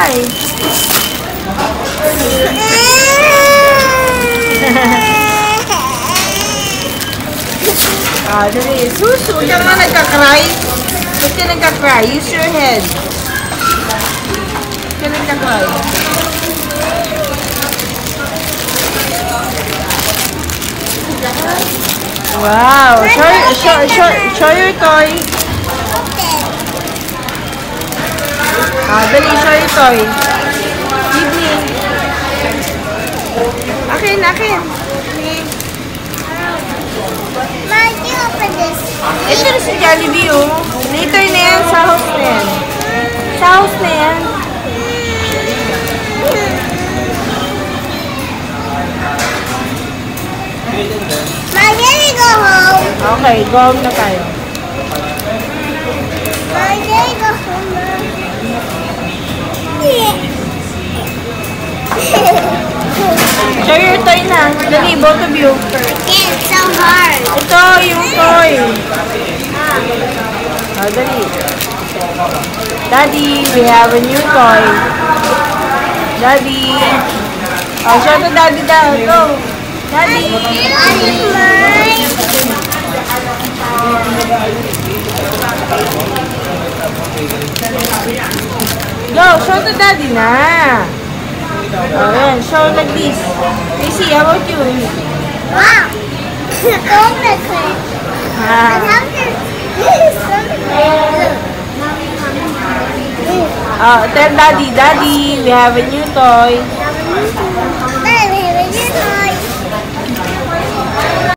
cry. Dali. Sus, huwag ka naman nagka-cry. Huwag ka nagka-cry. Use your head. Huwag ka nagka-cry. Wow. Show your toy. Dali. Show your toy. Evening. Akin. Ito na si Jollibee, oh. Later na yan, sa house na yan. Sa house na yan. Mommy, go home. Okay, go home na tayo. Mommy, go home. Show your toy na. Dali, both of you. It's so hard. Ito, yung toy. Dali. Daddy, we have a new toy. Daddy. Show to Daddy daw. Go. Daddy. Go, show to Daddy na. Ayan, show like this. Casey, how about you? Wow. Don't make it. Tell Daddy, we have a new toy.